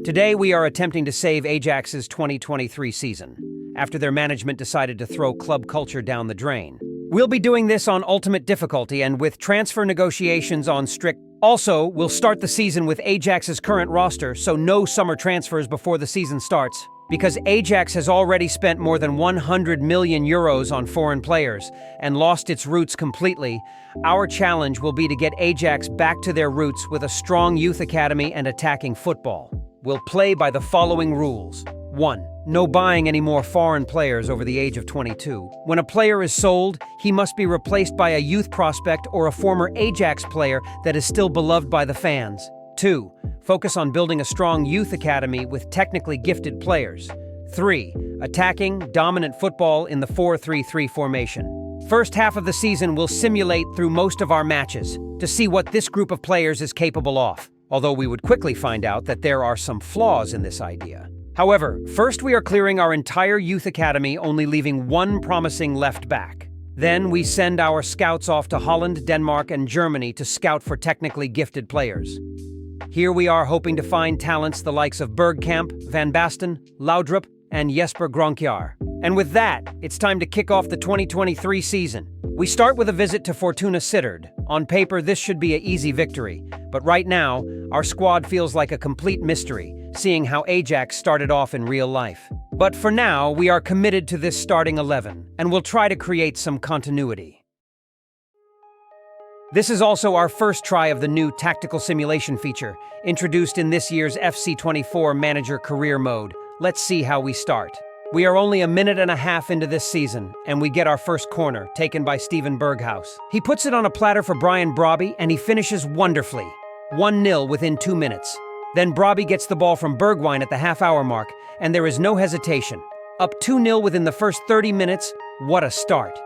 Today we are attempting to save Ajax's 2023 season, after their management decided to throw club culture down the drain. We'll be doing this on ultimate difficulty and with transfer negotiations on strict. Also, we'll start the season with Ajax's current roster, so no summer transfers before the season starts. Because Ajax has already spent more than 100 million euros on foreign players and lost its roots completely, our challenge will be to get Ajax back to their roots with a strong youth academy and attacking football. We'll play by the following rules. 1. No buying any more foreign players over the age of 22. When a player is sold, he must be replaced by a youth prospect or a former Ajax player that is still beloved by the fans. 2. Focus on building a strong youth academy with technically gifted players. 3. Attacking, dominant football in the 4-3-3 formation. First half of the season will simulate through most of our matches to see what this group of players is capable of, although we would quickly find out that there are some flaws in this idea. However, first we are clearing our entire youth academy, only leaving one promising left back. Then we send our scouts off to Holland, Denmark, and Germany to scout for technically gifted players. Here we are hoping to find talents the likes of Bergkamp, Van Basten, Laudrup, and Jesper Gronkjaer. And with that, it's time to kick off the 2023 season. We start with a visit to Fortuna Sittard. On paper, this should be an easy victory, but right now, our squad feels like a complete mystery, seeing how Ajax started off in real life. But for now, we are committed to this starting 11, and we'll try to create some continuity. This is also our first try of the new tactical simulation feature, introduced in this year's FC24 Manager Career Mode. Let's see how we start. We are only a minute and a half into this season, and we get our first corner, taken by Steven Berghuis. He puts it on a platter for Brian Brobby, and he finishes wonderfully. 1-0 within 2 minutes. Then Brobby gets the ball from Bergwijn at the half-hour mark, and there is no hesitation. Up 2-0 within the first 30 minutes. What a start.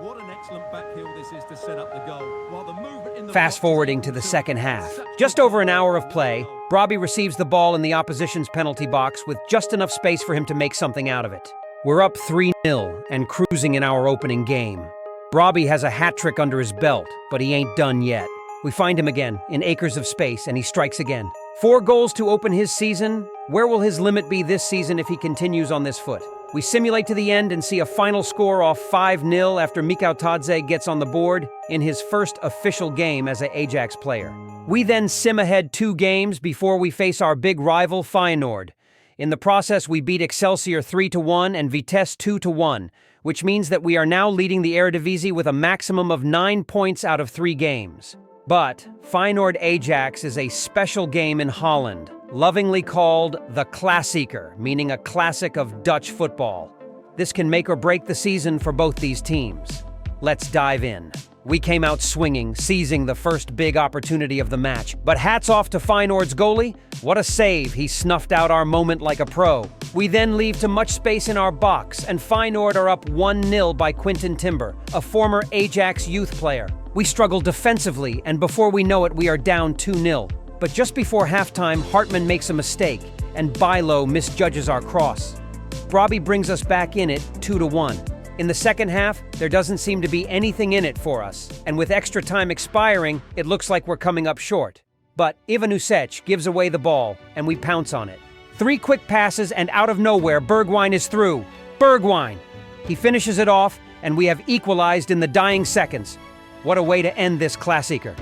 What an excellent backhill this is to set up the goal. While the movement in the Fast forwarding to the second half. Just over an hour of play, Brobby receives the ball in the opposition's penalty box with just enough space for him to make something out of it. We're up 3-0 and cruising in our opening game. Brobby has a hat trick under his belt, but he ain't done yet. We find him again in acres of space and he strikes again. 4 goals to open his season. Where will his limit be this season if he continues on this foot? We simulate to the end and see a final score off 5-0 after Mikau Tadze gets on the board in his first official game as an Ajax player. We then sim ahead 2 games before we face our big rival Feyenoord. In the process, we beat Excelsior 3-1 and Vitesse 2-1, which means that we are now leading the Eredivisie with a maximum of 9 points out of 3 games. But Feyenoord Ajax is a special game in Holland, lovingly called the Klassieker, meaning a classic of Dutch football. This can make or break the season for both these teams. Let's dive in. We came out swinging, seizing the first big opportunity of the match. But hats off to Feyenoord's goalie. What a save, he snuffed out our moment like a pro. We then leave to much space in our box, and Feyenoord are up 1-0 by Quinten Timber, a former Ajax youth player. We struggle defensively, and before we know it, we are down 2-0. But just before halftime, Hartman makes a mistake, and Bilo misjudges our cross. Brobby brings us back in it 2-1. In the second half, there doesn't seem to be anything in it for us, and with extra time expiring, it looks like we're coming up short. But Ivanusec gives away the ball, and we pounce on it. 3 quick passes, and out of nowhere, Bergwijn is through. Bergwijn! He finishes it off, and we have equalized in the dying seconds. What a way to end this Klassieker.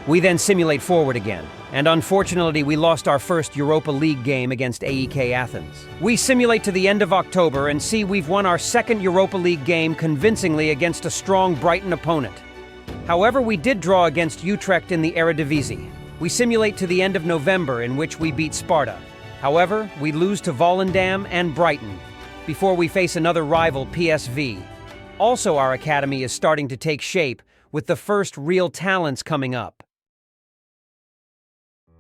We then simulate forward again, and unfortunately we lost our first Europa League game against AEK Athens. We simulate to the end of October and see we've won our second Europa League game convincingly against a strong Brighton opponent. However, we did draw against Utrecht in the Eredivisie. We simulate to the end of November in which we beat Sparta. However, we lose to Volendam and Brighton before we face another rival, PSV. Also, our academy is starting to take shape with the first real talents coming up.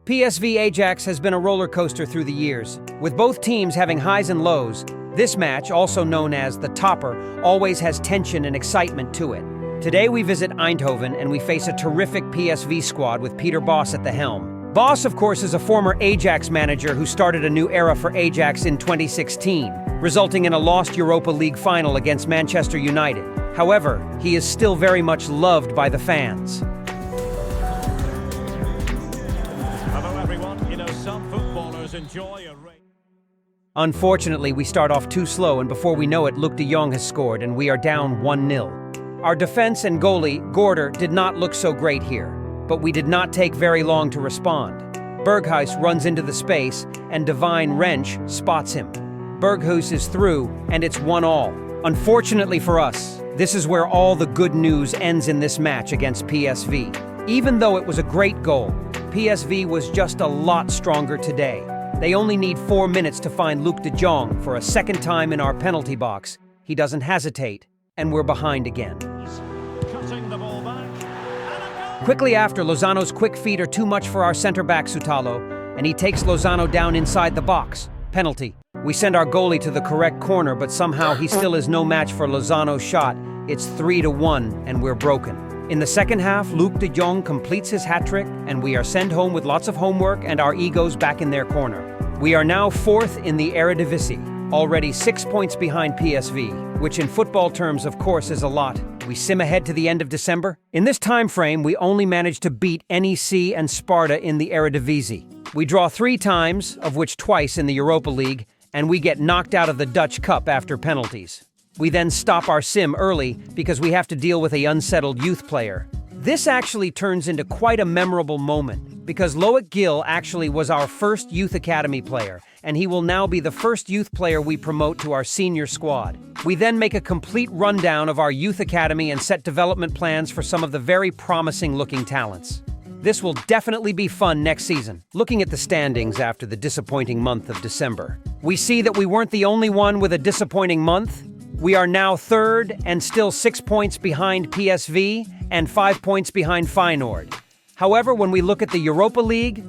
PSV Ajax has been a roller coaster through the years, with both teams having highs and lows. This match, also known as the Topper, always has tension and excitement to it. Today we visit Eindhoven and we face a terrific PSV squad with Peter Bosz at the helm. Bosz, of course, is a former Ajax manager who started a new era for Ajax in 2016, resulting in a lost Europa League final against Manchester United. However, he is still very much loved by the fans. supporters enjoy a race. Unfortunately, we start off too slow, and before we know it, Luc de Jong has scored, and we are down 1-0. Our defense and goalie, Gorder, did not look so great here, but we did not take very long to respond. Berghuis runs into the space, and Divine Wrench spots him. Berghuis is through, and it's 1-1. Unfortunately for us, this is where all the good news ends in this match against PSV. Even though it was a great goal, PSV was just a lot stronger today. They only need 4 minutes to find Luc de Jong for a second time in our penalty box. He doesn't hesitate, and we're behind again. Cutting the ball back. And a goal. Quickly after, Lozano's quick feet are too much for our center-back Sutalo, and he takes Lozano down inside the box. Penalty. We send our goalie to the correct corner, but somehow he still is no match for Lozano's shot. It's 3-1, and we're broken. In the second half, Luc de Jong completes his hat-trick, and we are sent home with lots of homework and our egos back in their corner. We are now 4th in the Eredivisie, already 6 points behind PSV, which in football terms, of course, is a lot. We sim ahead to the end of December. In this time frame, we only managed to beat NEC and Sparta in the Eredivisie. We draw 3 times, of which twice in the Europa League, and we get knocked out of the Dutch Cup after penalties. We then stop our sim early because we have to deal with an unsettled youth player. This actually turns into quite a memorable moment because Loic Gill actually was our first youth academy player, and he will now be the first youth player we promote to our senior squad. We then make a complete rundown of our youth academy and set development plans for some of the very promising looking talents. This will definitely be fun next season. Looking at the standings after the disappointing month of December, we see that we weren't the only one with a disappointing month. We are now 3rd and still 6 points behind PSV and 5 points behind Feyenoord. However, when we look at the Europa League,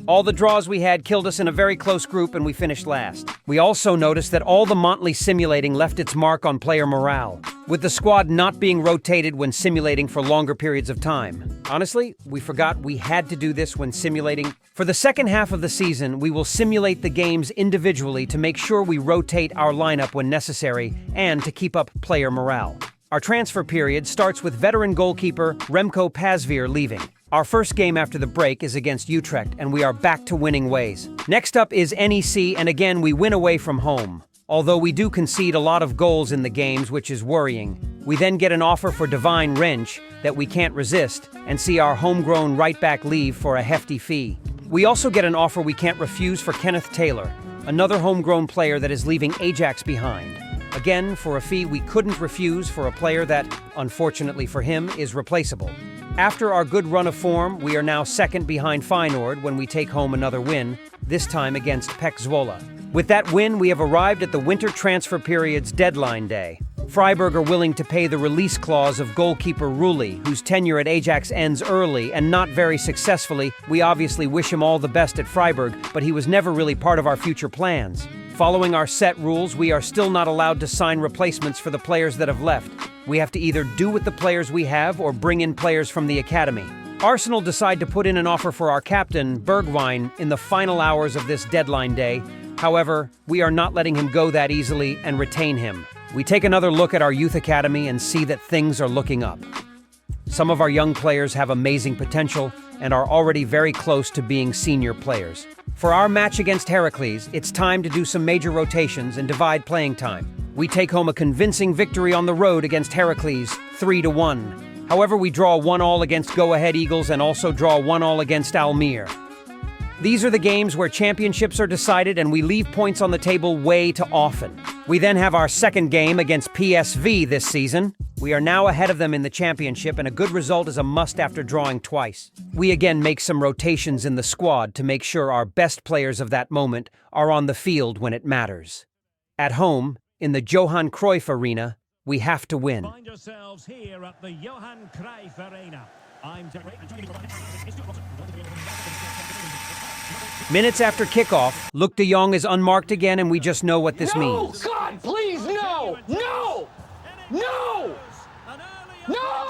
all the draws we had killed us in a very close group and we finished last. We also noticed that all the monthly simulating left its mark on player morale, with the squad not being rotated when simulating for longer periods of time. Honestly, we forgot we had to do this when simulating. For the second half of the season, we will simulate the games individually to make sure we rotate our lineup when necessary and to keep up player morale. Our transfer period starts with veteran goalkeeper Remco Pasveer leaving. Our first game after the break is against Utrecht, and we are back to winning ways. Next up is NEC, and again we win away from home. Although we do concede a lot of goals in the games, which is worrying. We then get an offer for Divine Wrench that we can't resist, and see our homegrown right-back leave for a hefty fee. We also get an offer we can't refuse for Kenneth Taylor, another homegrown player that is leaving Ajax behind. Again, for a fee we couldn't refuse for a player that, unfortunately for him, is replaceable. After our good run of form, we are now 2nd behind Feyenoord when we take home another win, this time against Pek Zwolle. With that win, we have arrived at the winter transfer period's deadline day. Freiburg are willing to pay the release clause of goalkeeper Rulli, whose tenure at Ajax ends early and not very successfully. We obviously wish him all the best at Freiburg, but he was never really part of our future plans. Following our set rules, we are still not allowed to sign replacements for the players that have left. We have to either do with the players we have or bring in players from the academy. Arsenal decide to put in an offer for our captain, Bergwijn, in the final hours of this deadline day. However, we are not letting him go that easily and retain him. We take another look at our youth academy and see that things are looking up. Some of our young players have amazing potential and are already very close to being senior players. For our match against Heracles, it's time to do some major rotations and divide playing time. We take home a convincing victory on the road against Heracles, 3-1. However, we draw 1-1 against Go Ahead Eagles and also draw 1-1 against Almere. These are the games where championships are decided and we leave points on the table way too often. We then have our second game against PSV this season. We are now ahead of them in the championship, and a good result is a must after drawing twice. We again make some rotations in the squad to make sure our best players of that moment are on the field when it matters. At home, in the Johan Cruyff Arena, we have to win. Find yourselves here at the Johan Cruyff Arena. Minutes after kickoff, Luc de Jong is unmarked again, and we just know what this means. No! God, please, no! No! No! No!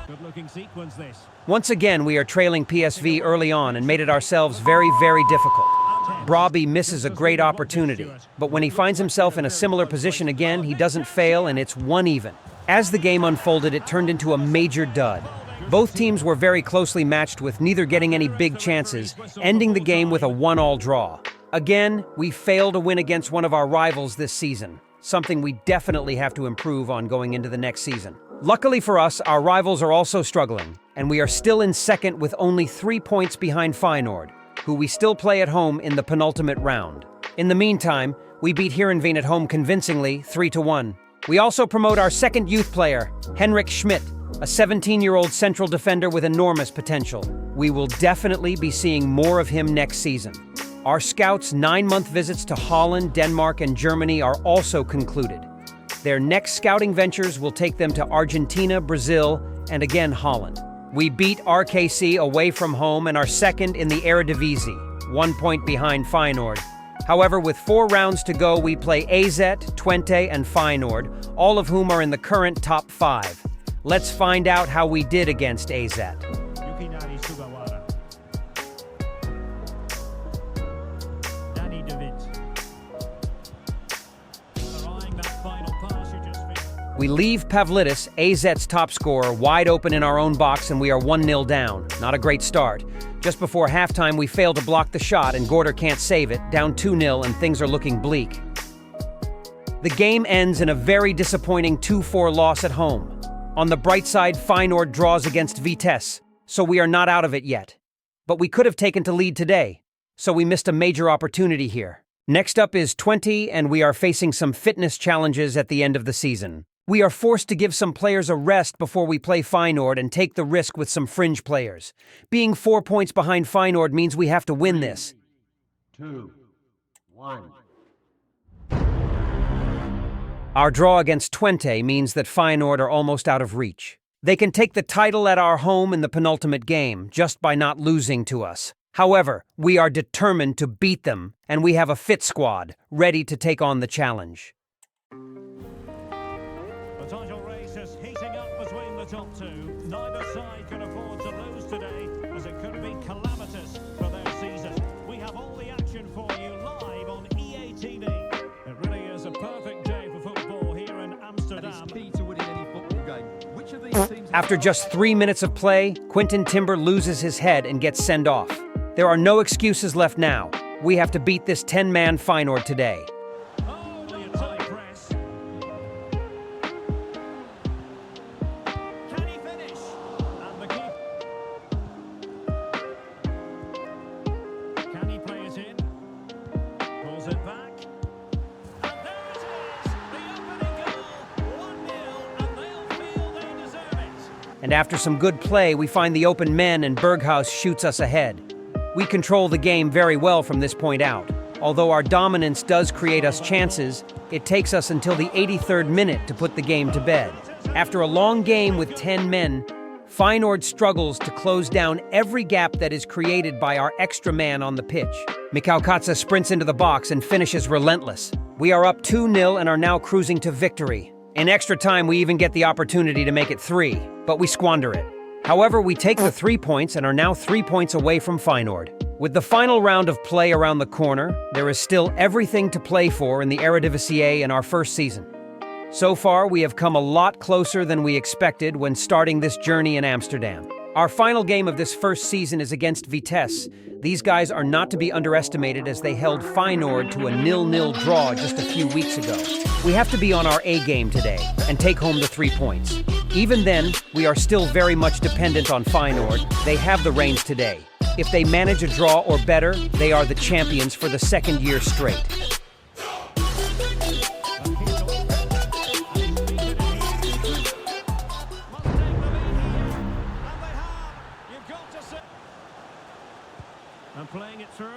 Good-looking sequence this. Once again, we are trailing PSV early on and made it ourselves very, very difficult. Brobby misses a great opportunity, but when he finds himself in a similar position again, he doesn't fail and it's 1-1. As the game unfolded, it turned into a major dud. Both teams were very closely matched with neither getting any big chances, ending the game with a 1-1 draw. Again, we failed to win against one of our rivals this season, something we definitely have to improve on going into the next season. Luckily for us, our rivals are also struggling, and we are still in second with only 3 points behind Feyenoord, who we still play at home in the penultimate round. In the meantime, we beat Heerenveen at home convincingly, 3-1. We also promote our second youth player, Henrik Schmidt, a 17-year-old central defender with enormous potential. We will definitely be seeing more of him next season. Our scouts' 9-month visits to Holland, Denmark, and Germany are also concluded. Their next scouting ventures will take them to Argentina, Brazil, and again Holland. We beat RKC away from home and are second in the Eredivisie, 1 point behind Feyenoord. However, with 4 rounds to go, we play AZ, Twente, and Feyenoord, all of whom are in the current top 5. Let's find out how we did against AZ. We leave Pavlidis, AZ's top scorer, wide open in our own box, and we are 1-0 down. Not a great start. Just before halftime, we fail to block the shot, and Gorder can't save it, down 2-0, and things are looking bleak. The game ends in a very disappointing 2-4 loss at home. On the bright side, Feyenoord draws against Vitesse, so we are not out of it yet. But we could have taken to lead today, so we missed a major opportunity here. Next up is Twente, and we are facing some fitness challenges at the end of the season. We are forced to give some players a rest before we play Feyenoord and take the risk with some fringe players. Being 4 points behind Feyenoord means we have to win this. 2, 1. Our draw against Twente means that Feyenoord are almost out of reach. They can take the title at our home in the penultimate game, just by not losing to us. However, we are determined to beat them, and we have a fit squad, ready to take on the challenge. The title race is heating up between the top two. Neither side can afford to lose today, as it could be calamitous for their season. We have all the action for you live on EA TV. It really is a perfect day for football here in Amsterdam. That is key to winning any football game. Which of these teams... After just 3 minutes of play, Quinton Timber loses his head and gets sent off. There are no excuses left now. We have to beat this 10-man Feyenoord today. Oh, the attack press. Can he finish? And the keeper. Can he play it in? Pulls it back. And there it is! The opening goal! 1-0, and they'll feel they deserve it. And after some good play, we find the open men and Berghaus shoots us ahead. We control the game very well from this point out. Although our dominance does create us chances, it takes us until the 83rd minute to put the game to bed. After a long game with 10 men, Feyenoord struggles to close down every gap that is created by our extra man on the pitch. Mikau Katsa sprints into the box and finishes relentless. We are up 2-0 and are now cruising to victory. In extra time, we even get the opportunity to make it 3, but we squander it. However, we take the 3 points and are now 3 points away from Feyenoord. With the final round of play around the corner, there is still everything to play for in the Eredivisie in our first season. So far, we have come a lot closer than we expected when starting this journey in Amsterdam. Our final game of this first season is against Vitesse. These guys are not to be underestimated as they held Feyenoord to a 0-0 draw just a few weeks ago. We have to be on our A game today and take home the 3 points. Even then, we are still very much dependent on Feyenoord. They have the reins today. If they manage a draw or better, they are the champions for the second year straight. And playing it through.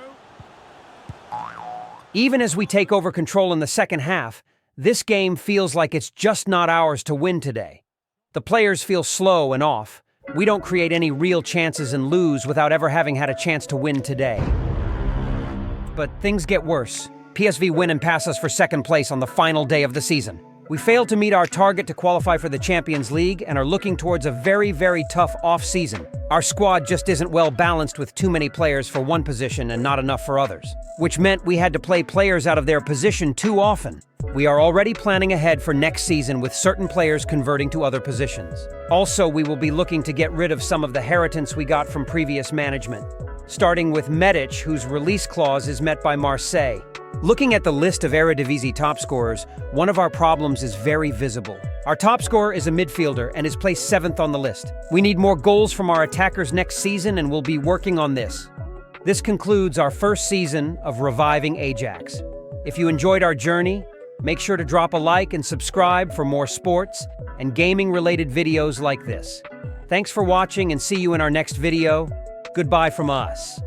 Even as we take over control in the second half, this game feels like it's just not ours to win today. The players feel slow and off. We don't create any real chances and lose without ever having had a chance to win today. But things get worse. PSV win and pass us for second place on the final day of the season. We failed to meet our target to qualify for the Champions League and are looking towards a very, very tough off-season. Our squad just isn't well balanced with too many players for one position and not enough for others, which meant we had to play players out of their position too often. We are already planning ahead for next season with certain players converting to other positions. Also, we will be looking to get rid of some of the inheritance we got from previous management, starting with Medic, whose release clause is met by Marseille. Looking at the list of Eredivisie top scorers, one of our problems is very visible. Our top scorer is a midfielder and is placed 7th on the list. We need more goals from our attackers next season and we'll be working on this. This concludes our first season of Reviving Ajax. If you enjoyed our journey, make sure to drop a like and subscribe for more sports and gaming-related videos like this. Thanks for watching and see you in our next video. Goodbye from us.